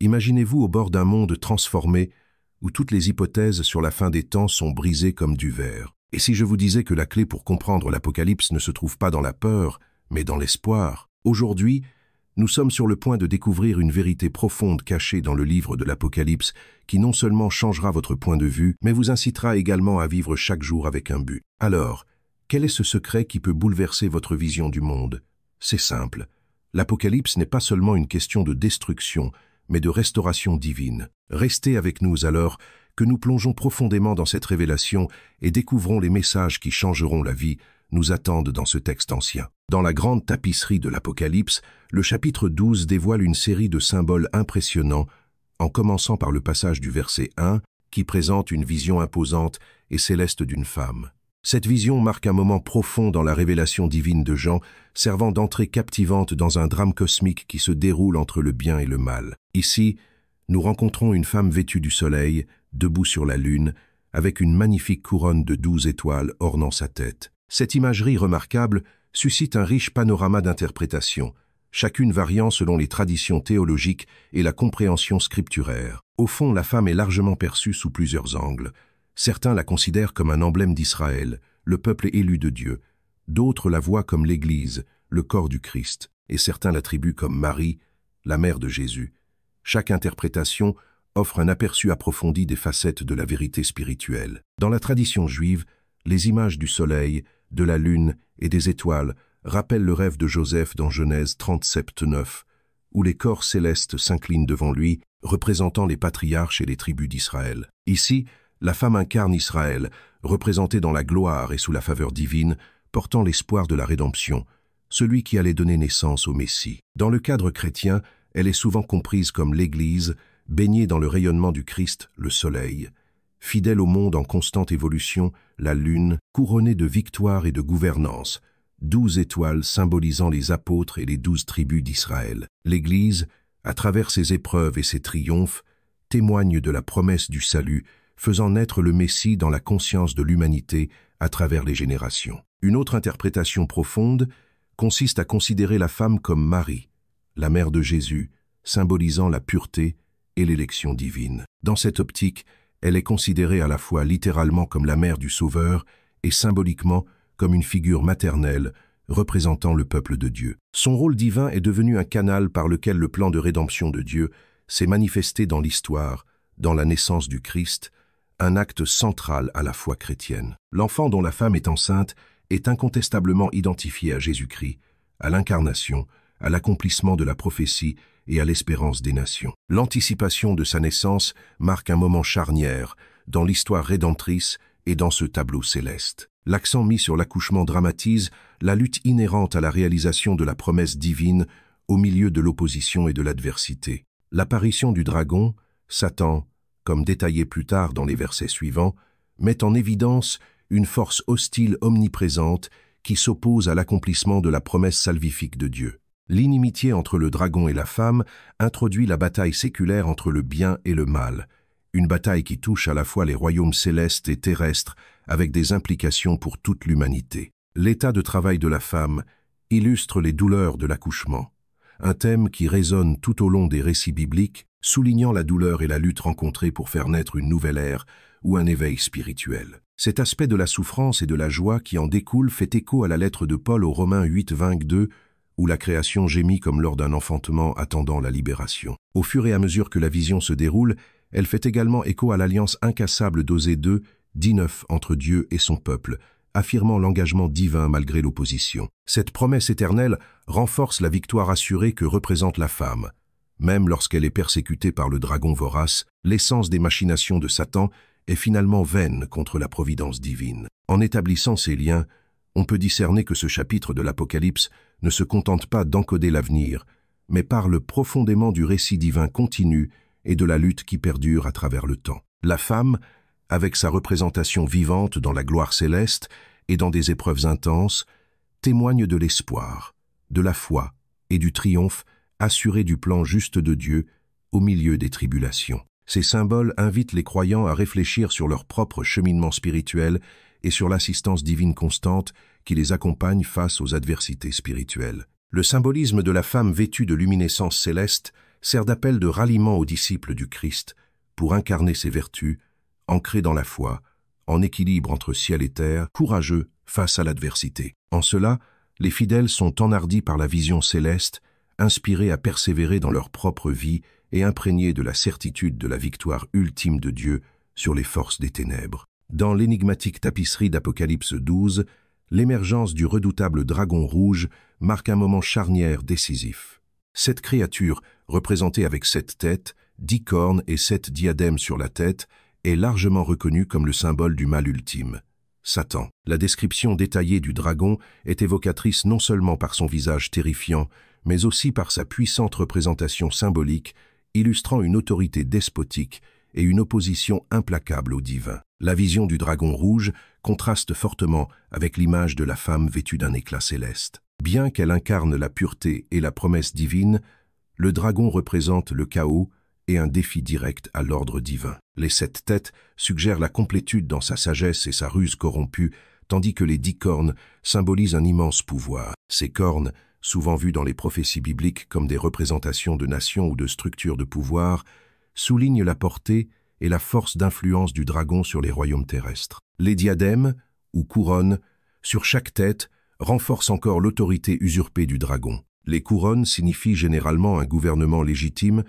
Imaginez-vous au bord d'un monde transformé où toutes les hypothèses sur la fin des temps sont brisées comme du verre. Et si je vous disais que la clé pour comprendre l'Apocalypse ne se trouve pas dans la peur, mais dans l'espoir? Aujourd'hui, nous sommes sur le point de découvrir une vérité profonde cachée dans le livre de l'Apocalypse qui non seulement changera votre point de vue, mais vous incitera également à vivre chaque jour avec un but. Alors, quel est ce secret qui peut bouleverser votre vision du monde? C'est simple. L'Apocalypse n'est pas seulement une question de destruction, mais de restauration divine. Restez avec nous alors, que nous plongeons profondément dans cette révélation et découvrons les messages qui changeront la vie, nous attendent dans ce texte ancien. Dans la grande tapisserie de l'Apocalypse, le chapitre 12 dévoile une série de symboles impressionnants, en commençant par le passage du verset 1, qui présente une vision imposante et céleste d'une femme. Cette vision marque un moment profond dans la révélation divine de Jean, servant d'entrée captivante dans un drame cosmique qui se déroule entre le bien et le mal. Ici, nous rencontrons une femme vêtue du soleil, debout sur la lune, avec une magnifique couronne de 12 étoiles ornant sa tête. Cette imagerie remarquable suscite un riche panorama d'interprétation, chacune variant selon les traditions théologiques et la compréhension scripturaire. Au fond, la femme est largement perçue sous plusieurs angles. Certains la considèrent comme un emblème d'Israël, le peuple élu de Dieu. D'autres la voient comme l'Église, le corps du Christ, et certains l'attribuent comme Marie, la mère de Jésus. Chaque interprétation offre un aperçu approfondi des facettes de la vérité spirituelle. Dans la tradition juive, les images du soleil, de la lune et des étoiles rappellent le rêve de Joseph dans Genèse 37:9, où les corps célestes s'inclinent devant lui, représentant les patriarches et les tribus d'Israël. Ici, la femme incarne Israël, représentée dans la gloire et sous la faveur divine, portant l'espoir de la rédemption, celui qui allait donner naissance au Messie. Dans le cadre chrétien, elle est souvent comprise comme l'Église, baignée dans le rayonnement du Christ, le soleil. Fidèle au monde en constante évolution, la lune, couronnée de victoire et de gouvernance, 12 étoiles symbolisant les apôtres et les 12 tribus d'Israël. L'Église, à travers ses épreuves et ses triomphes, témoigne de la promesse du salut, faisant naître le Messie dans la conscience de l'humanité à travers les générations. Une autre interprétation profonde consiste à considérer la femme comme Marie, la mère de Jésus, symbolisant la pureté et l'élection divine. Dans cette optique, elle est considérée à la fois littéralement comme la mère du Sauveur et symboliquement comme une figure maternelle représentant le peuple de Dieu. Son rôle divin est devenu un canal par lequel le plan de rédemption de Dieu s'est manifesté dans l'histoire, dans la naissance du Christ, un acte central à la foi chrétienne. L'enfant dont la femme est enceinte est incontestablement identifié à Jésus-Christ, à l'incarnation, à l'accomplissement de la prophétie et à l'espérance des nations. L'anticipation de sa naissance marque un moment charnière dans l'histoire rédemptrice et dans ce tableau céleste. L'accent mis sur l'accouchement dramatise la lutte inhérente à la réalisation de la promesse divine au milieu de l'opposition et de l'adversité. L'apparition du dragon, Satan, comme détaillé plus tard dans les versets suivants, met en évidence une force hostile omniprésente qui s'oppose à l'accomplissement de la promesse salvifique de Dieu. L'inimitié entre le dragon et la femme introduit la bataille séculaire entre le bien et le mal, une bataille qui touche à la fois les royaumes célestes et terrestres avec des implications pour toute l'humanité. L'état de travail de la femme illustre les douleurs de l'accouchement, un thème qui résonne tout au long des récits bibliques, soulignant la douleur et la lutte rencontrées pour faire naître une nouvelle ère ou un éveil spirituel. Cet aspect de la souffrance et de la joie qui en découle fait écho à la lettre de Paul aux Romains 8:22, où la création gémit comme lors d'un enfantement attendant la libération. Au fur et à mesure que la vision se déroule, elle fait également écho à l'alliance incassable d'Osée 2:19 entre Dieu et son peuple, affirmant l'engagement divin malgré l'opposition. Cette promesse éternelle renforce la victoire assurée que représente la femme. Même lorsqu'elle est persécutée par le dragon vorace, l'essence des machinations de Satan est finalement vaine contre la providence divine. En établissant ces liens, on peut discerner que ce chapitre de l'Apocalypse ne se contente pas d'encoder l'avenir, mais parle profondément du récit divin continu et de la lutte qui perdure à travers le temps. La femme, avec sa représentation vivante dans la gloire céleste et dans des épreuves intenses, témoigne de l'espoir, de la foi et du triomphe assuré du plan juste de Dieu au milieu des tribulations. Ces symboles invitent les croyants à réfléchir sur leur propre cheminement spirituel et sur l'assistance divine constante qui les accompagne face aux adversités spirituelles. Le symbolisme de la femme vêtue de luminescence céleste sert d'appel de ralliement aux disciples du Christ pour incarner ses vertus, ancrés dans la foi, en équilibre entre ciel et terre, courageux face à l'adversité. En cela, les fidèles sont enhardis par la vision céleste, inspirés à persévérer dans leur propre vie et imprégnés de la certitude de la victoire ultime de Dieu sur les forces des ténèbres. Dans l'énigmatique tapisserie d'Apocalypse 12, l'émergence du redoutable dragon rouge marque un moment charnière décisif. Cette créature, représentée avec 7 têtes, 10 cornes et 7 diadèmes sur la tête, est largement reconnue comme le symbole du mal ultime, Satan. La description détaillée du dragon est évocatrice non seulement par son visage terrifiant, mais aussi par sa puissante représentation symbolique, illustrant une autorité despotique et une opposition implacable au divin. La vision du dragon rouge contraste fortement avec l'image de la femme vêtue d'un éclat céleste. Bien qu'elle incarne la pureté et la promesse divine, le dragon représente le chaos et un défi direct à l'ordre divin. Les 7 têtes suggèrent la complétude dans sa sagesse et sa ruse corrompue, tandis que les 10 cornes symbolisent un immense pouvoir. Ces cornes, souvent vues dans les prophéties bibliques comme des représentations de nations ou de structures de pouvoir, soulignent la portée et la force d'influence du dragon sur les royaumes terrestres. Les diadèmes, ou couronnes, sur chaque tête, renforcent encore l'autorité usurpée du dragon. Les couronnes signifient généralement un gouvernement légitime,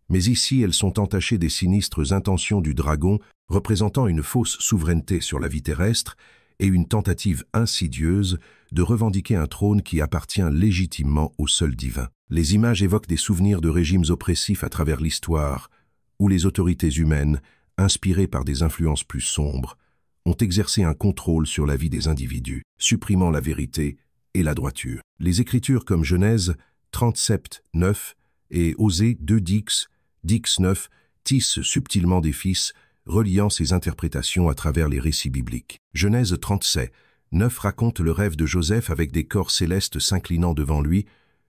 mais ici elles sont entachées des sinistres intentions du dragon, représentant une fausse souveraineté sur la vie terrestre et une tentative insidieuse de revendiquer un trône qui appartient légitimement au seul divin. Les images évoquent des souvenirs de régimes oppressifs à travers l'histoire, où les autorités humaines, inspirées par des influences plus sombres, ont exercé un contrôle sur la vie des individus, supprimant la vérité et la droiture. Les écritures comme Genèse 37, 9 et Osée 2 Dix 9 tissent subtilement des fils, reliant ces interprétations à travers les récits bibliques. Genèse 37, 9 raconte le rêve de Joseph avec des corps célestes s'inclinant devant lui,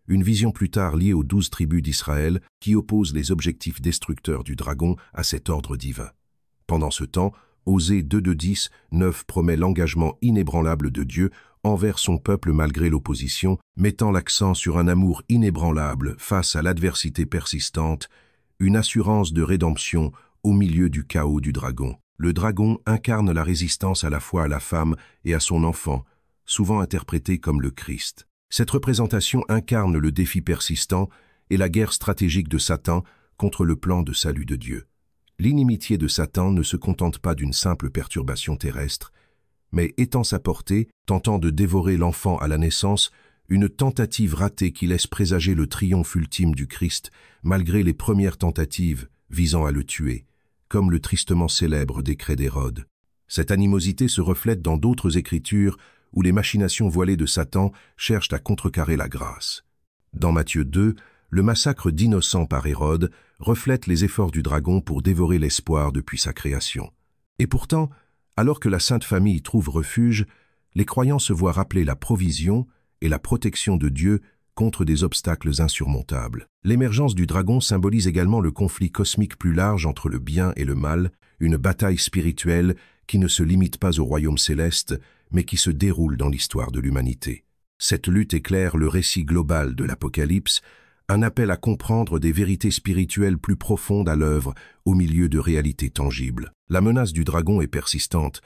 une vision plus tard liée aux 12 tribus d'Israël qui opposent les objectifs destructeurs du dragon à cet ordre divin. Pendant ce temps, Osée 2 10, 9 promet l'engagement inébranlable de Dieu envers son peuple malgré l'opposition, mettant l'accent sur un amour inébranlable face à l'adversité persistante, une assurance de rédemption au milieu du chaos du dragon. Le dragon incarne la résistance à la fois à la femme et à son enfant, souvent interprété comme le Christ. Cette représentation incarne le défi persistant et la guerre stratégique de Satan contre le plan de salut de Dieu. L'inimitié de Satan ne se contente pas d'une simple perturbation terrestre, mais étend sa portée, tentant de dévorer l'enfant à la naissance, une tentative ratée qui laisse présager le triomphe ultime du Christ, malgré les premières tentatives visant à le tuer, comme le tristement célèbre décret d'Hérode. Cette animosité se reflète dans d'autres écritures où les machinations voilées de Satan cherchent à contrecarrer la grâce. Dans Matthieu 2, le massacre d'innocents par Hérode reflète les efforts du dragon pour dévorer l'espoir depuis sa création. Et pourtant, alors que la Sainte Famille trouve refuge, les croyants se voient rappeler la provision et la protection de Dieu contre des obstacles insurmontables. L'émergence du dragon symbolise également le conflit cosmique plus large entre le bien et le mal, une bataille spirituelle qui ne se limite pas au royaume céleste, mais qui se déroule dans l'histoire de l'humanité. Cette lutte éclaire le récit global de l'Apocalypse, un appel à comprendre des vérités spirituelles plus profondes à l'œuvre au milieu de réalités tangibles. La menace du dragon est persistante,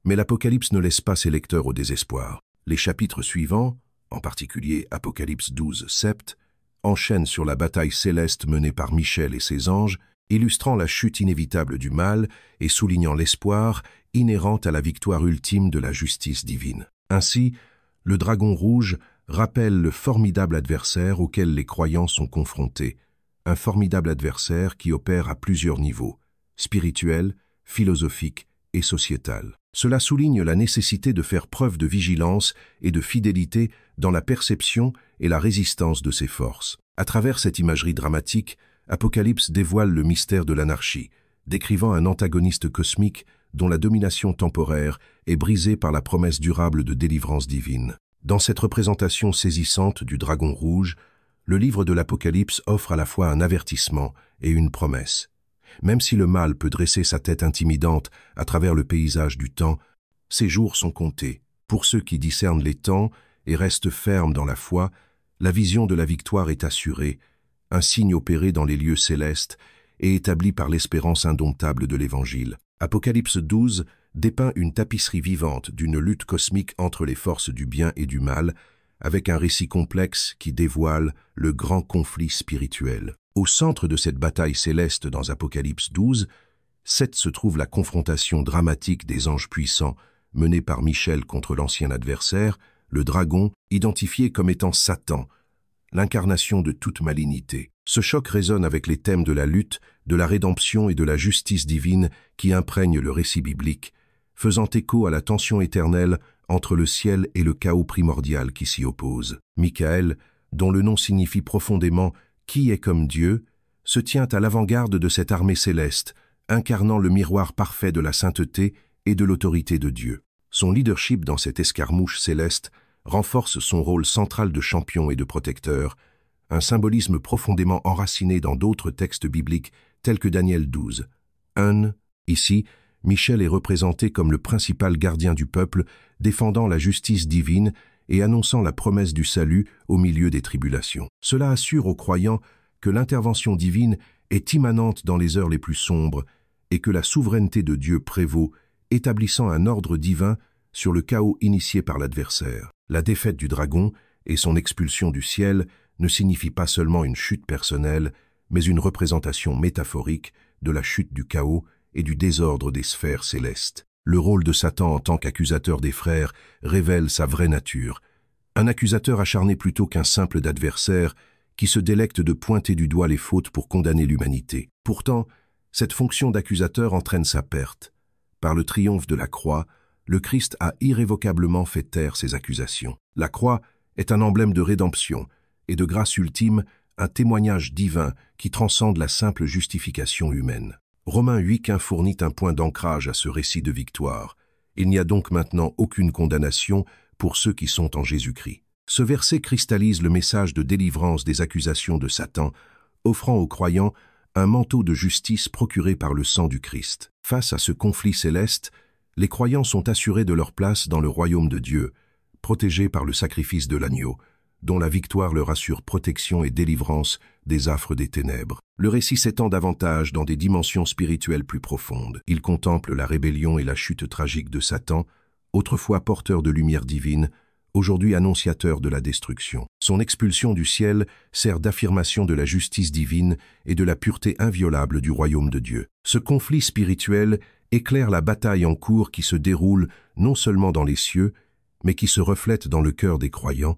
mais l'Apocalypse ne laisse pas ses lecteurs au désespoir. Les chapitres suivants, en particulier Apocalypse 12, Sept, enchaînent sur la bataille céleste menée par Michel et ses anges, illustrant la chute inévitable du mal et soulignant l'espoir inhérent à la victoire ultime de la justice divine. Ainsi, le dragon rouge rappelle le formidable adversaire auquel les croyants sont confrontés, un formidable adversaire qui opère à plusieurs niveaux, spirituel, philosophique et sociétal. Cela souligne la nécessité de faire preuve de vigilance et de fidélité dans la perception et la résistance de ces forces. À travers cette imagerie dramatique, Apocalypse dévoile le mystère de l'anarchie, décrivant un antagoniste cosmique dont la domination temporaire est brisée par la promesse durable de délivrance divine. Dans cette représentation saisissante du dragon rouge, le livre de l'Apocalypse offre à la fois un avertissement et une promesse. Même si le mal peut dresser sa tête intimidante à travers le paysage du temps, ses jours sont comptés. Pour ceux qui discernent les temps et restent fermes dans la foi, la vision de la victoire est assurée, un signe opéré dans les lieux célestes et établi par l'espérance indomptable de l'Évangile. Apocalypse 12 dépeint une tapisserie vivante d'une lutte cosmique entre les forces du bien et du mal, avec un récit complexe qui dévoile le grand conflit spirituel. Au centre de cette bataille céleste dans Apocalypse 12, se trouve la confrontation dramatique des anges puissants menée par Michel contre l'ancien adversaire, le dragon, identifié comme étant Satan, l'incarnation de toute malignité. Ce choc résonne avec les thèmes de la lutte, de la rédemption et de la justice divine qui imprègnent le récit biblique, faisant écho à la tension éternelle entre le ciel et le chaos primordial qui s'y oppose. Michael, dont le nom signifie profondément « qui est comme Dieu », se tient à l'avant-garde de cette armée céleste, incarnant le miroir parfait de la sainteté et de l'autorité de Dieu. Son leadership dans cette escarmouche céleste renforce son rôle central de champion et de protecteur, un symbolisme profondément enraciné dans d'autres textes bibliques tels que Daniel 12. Ici, Michel est représenté comme le principal gardien du peuple, défendant la justice divine et annonçant la promesse du salut au milieu des tribulations. Cela assure aux croyants que l'intervention divine est immanente dans les heures les plus sombres et que la souveraineté de Dieu prévaut, établissant un ordre divin sur le chaos initié par l'adversaire. La défaite du dragon et son expulsion du ciel ne signifient pas seulement une chute personnelle, mais une représentation métaphorique de la chute du chaos et du désordre des sphères célestes. Le rôle de Satan en tant qu'accusateur des frères révèle sa vraie nature. Un accusateur acharné plutôt qu'un simple adversaire qui se délecte de pointer du doigt les fautes pour condamner l'humanité. Pourtant, cette fonction d'accusateur entraîne sa perte. Par le triomphe de la croix, le Christ a irrévocablement fait taire ses accusations. La croix est un emblème de rédemption et de grâce ultime, un témoignage divin qui transcende la simple justification humaine. Romains 8 fournit un point d'ancrage à ce récit de victoire. Il n'y a donc maintenant aucune condamnation pour ceux qui sont en Jésus-Christ. Ce verset cristallise le message de délivrance des accusations de Satan, offrant aux croyants un manteau de justice procuré par le sang du Christ. Face à ce conflit céleste, les croyants sont assurés de leur place dans le royaume de Dieu, protégés par le sacrifice de l'agneau, dont la victoire leur assure protection et délivrance des affres des ténèbres. Le récit s'étend davantage dans des dimensions spirituelles plus profondes. Il contemple la rébellion et la chute tragique de Satan, autrefois porteur de lumière divine, aujourd'hui annonciateur de la destruction. Son expulsion du ciel sert d'affirmation de la justice divine et de la pureté inviolable du royaume de Dieu. Ce conflit spirituel éclaire la bataille en cours qui se déroule non seulement dans les cieux, mais qui se reflète dans le cœur des croyants,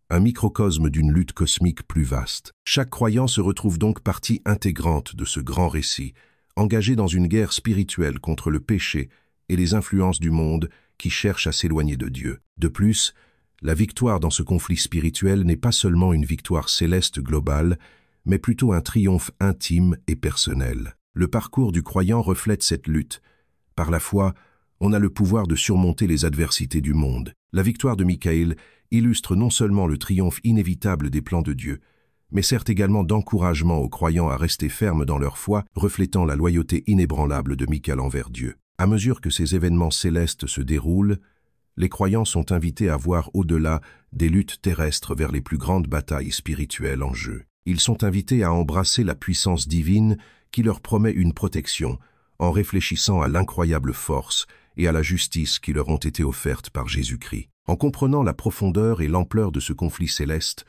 un microcosme d'une lutte cosmique plus vaste. Chaque croyant se retrouve donc partie intégrante de ce grand récit, engagé dans une guerre spirituelle contre le péché et les influences du monde qui cherchent à s'éloigner de Dieu. De plus, la victoire dans ce conflit spirituel n'est pas seulement une victoire céleste globale, mais plutôt un triomphe intime et personnel. Le parcours du croyant reflète cette lutte. Par la foi, on a le pouvoir de surmonter les adversités du monde. La victoire de Michael illustre non seulement le triomphe inévitable des plans de Dieu, mais sert également d'encouragement aux croyants à rester fermes dans leur foi, reflétant la loyauté inébranlable de Michael envers Dieu. À mesure que ces événements célestes se déroulent, les croyants sont invités à voir au-delà des luttes terrestres vers les plus grandes batailles spirituelles en jeu. Ils sont invités à embrasser la puissance divine qui leur promet une protection, en réfléchissant à l'incroyable force et à la justice qui leur ont été offertes par Jésus-Christ. En comprenant la profondeur et l'ampleur de ce conflit céleste,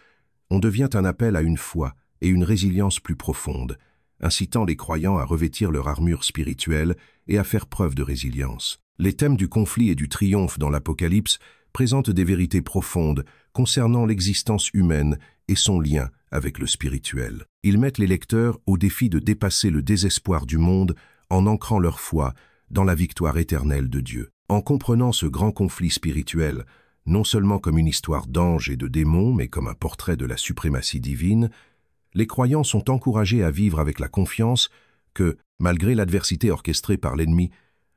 on devient un appel à une foi et une résilience plus profonde, incitant les croyants à revêtir leur armure spirituelle et à faire preuve de résilience. Les thèmes du conflit et du triomphe dans l'Apocalypse présentent des vérités profondes concernant l'existence humaine et son lien avec le spirituel. Ils mettent les lecteurs au défi de dépasser le désespoir du monde en ancrant leur foi dans la victoire éternelle de Dieu. En comprenant ce grand conflit spirituel, non seulement comme une histoire d'anges et de démons, mais comme un portrait de la suprématie divine, les croyants sont encouragés à vivre avec la confiance que, malgré l'adversité orchestrée par l'ennemi,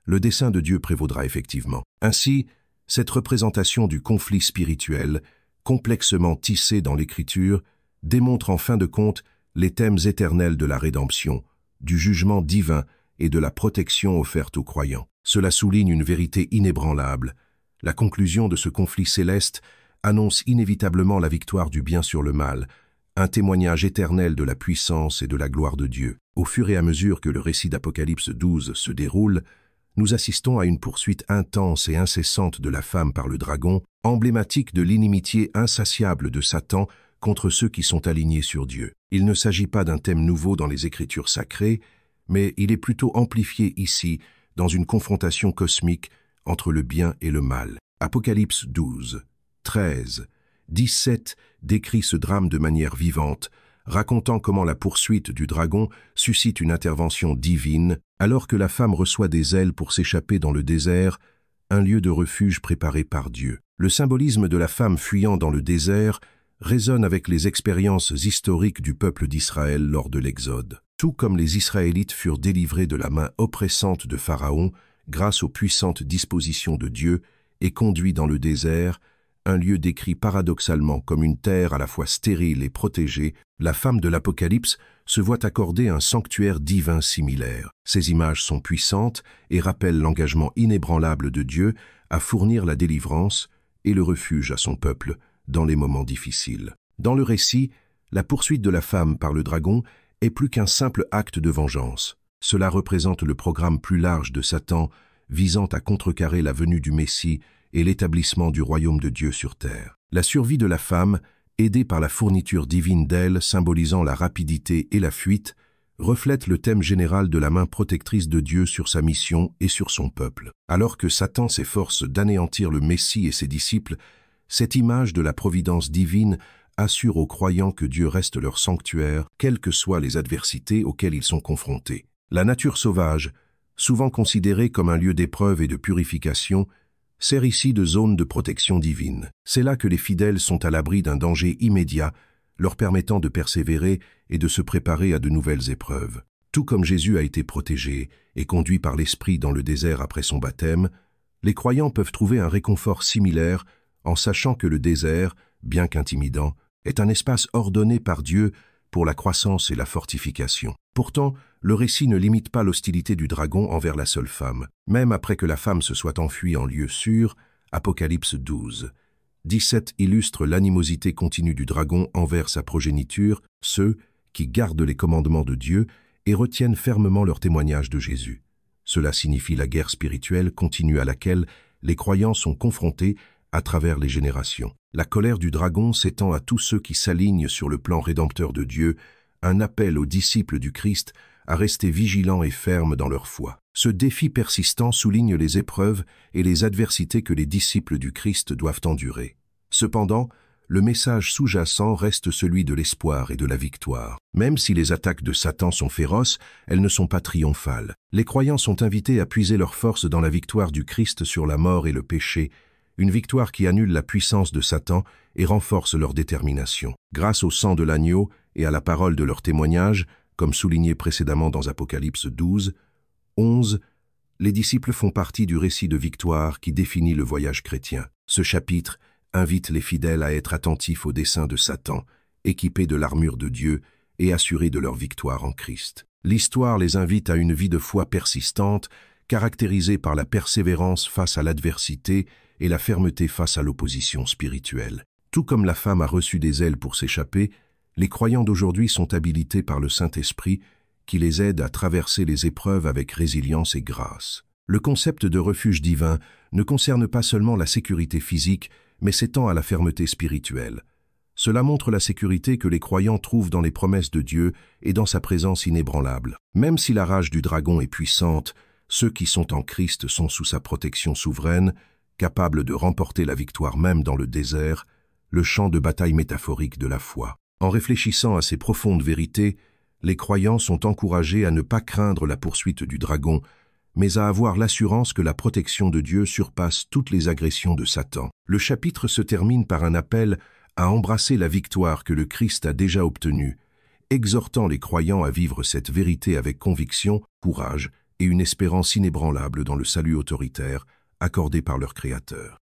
le dessein de Dieu prévaudra effectivement. Ainsi, cette représentation du conflit spirituel, complexement tissée dans l'Écriture, démontre en fin de compte les thèmes éternels de la rédemption, du jugement divin et de la protection offerte aux croyants. Cela souligne une vérité inébranlable. La conclusion de ce conflit céleste annonce inévitablement la victoire du bien sur le mal, un témoignage éternel de la puissance et de la gloire de Dieu. Au fur et à mesure que le récit d'Apocalypse 12 se déroule, nous assistons à une poursuite intense et incessante de la femme par le dragon, emblématique de l'inimitié insatiable de Satan contre ceux qui sont alignés sur Dieu. Il ne s'agit pas d'un thème nouveau dans les Écritures sacrées, mais il est plutôt amplifié ici dans une confrontation cosmique entre le bien et le mal. Apocalypse 12, 13, 17 décrit ce drame de manière vivante, racontant comment la poursuite du dragon suscite une intervention divine, alors que la femme reçoit des ailes pour s'échapper dans le désert, un lieu de refuge préparé par Dieu. Le symbolisme de la femme fuyant dans le désert résonne avec les expériences historiques du peuple d'Israël lors de l'Exode. Tout comme les Israélites furent délivrés de la main oppressante de Pharaon grâce aux puissantes dispositions de Dieu et conduits dans le désert, un lieu décrit paradoxalement comme une terre à la fois stérile et protégée, la femme de l'Apocalypse se voit accorder un sanctuaire divin similaire. Ces images sont puissantes et rappellent l'engagement inébranlable de Dieu à fournir la délivrance et le refuge à son peuple dans les moments difficiles. Dans le récit, la poursuite de la femme par le dragon est plus qu'un simple acte de vengeance. Cela représente le programme plus large de Satan visant à contrecarrer la venue du Messie et l'établissement du royaume de Dieu sur terre. La survie de la femme, aidée par la fourniture divine d'ailes symbolisant la rapidité et la fuite, reflète le thème général de la main protectrice de Dieu sur sa mission et sur son peuple. Alors que Satan s'efforce d'anéantir le Messie et ses disciples, cette image de la providence divine assure aux croyants que Dieu reste leur sanctuaire, quelles que soient les adversités auxquelles ils sont confrontés. La nature sauvage, souvent considérée comme un lieu d'épreuve et de purification, sert ici de zone de protection divine. C'est là que les fidèles sont à l'abri d'un danger immédiat, leur permettant de persévérer et de se préparer à de nouvelles épreuves. Tout comme Jésus a été protégé et conduit par l'Esprit dans le désert après son baptême, les croyants peuvent trouver un réconfort similaire en sachant que le désert, bien qu'intimidant, est un espace ordonné par Dieu pour la croissance et la fortification. Pourtant, le récit ne limite pas l'hostilité du dragon envers la seule femme. Même après que la femme se soit enfuie en lieu sûr, Apocalypse 12, 17 illustre l'animosité continue du dragon envers sa progéniture, ceux qui gardent les commandements de Dieu et retiennent fermement leur témoignage de Jésus. Cela signifie la guerre spirituelle continue à laquelle les croyants sont confrontés à travers les générations. La colère du dragon s'étend à tous ceux qui s'alignent sur le plan rédempteur de Dieu, un appel aux disciples du Christ à rester vigilants et fermes dans leur foi. Ce défi persistant souligne les épreuves et les adversités que les disciples du Christ doivent endurer. Cependant, le message sous-jacent reste celui de l'espoir et de la victoire. Même si les attaques de Satan sont féroces, elles ne sont pas triomphales. Les croyants sont invités à puiser leur force dans la victoire du Christ sur la mort et le péché, une victoire qui annule la puissance de Satan et renforce leur détermination. Grâce au sang de l'agneau et à la parole de leur témoignage, comme souligné précédemment dans Apocalypse 12, 11, les disciples font partie du récit de victoire qui définit le voyage chrétien. Ce chapitre invite les fidèles à être attentifs aux desseins de Satan, équipés de l'armure de Dieu et assurés de leur victoire en Christ. L'histoire les invite à une vie de foi persistante, caractérisée par la persévérance face à l'adversité et la fermeté face à l'opposition spirituelle. Tout comme la femme a reçu des ailes pour s'échapper, les croyants d'aujourd'hui sont habilités par le Saint-Esprit qui les aide à traverser les épreuves avec résilience et grâce. Le concept de refuge divin ne concerne pas seulement la sécurité physique, mais s'étend à la fermeté spirituelle. Cela montre la sécurité que les croyants trouvent dans les promesses de Dieu et dans sa présence inébranlable. Même si la rage du dragon est puissante, ceux qui sont en Christ sont sous sa protection souveraine, capables de remporter la victoire même dans le désert, le champ de bataille métaphorique de la foi. En réfléchissant à ces profondes vérités, les croyants sont encouragés à ne pas craindre la poursuite du dragon, mais à avoir l'assurance que la protection de Dieu surpasse toutes les agressions de Satan. Le chapitre se termine par un appel à embrasser la victoire que le Christ a déjà obtenue, exhortant les croyants à vivre cette vérité avec conviction, courage et une espérance inébranlable dans le salut autoritaire accordé par leur Créateur.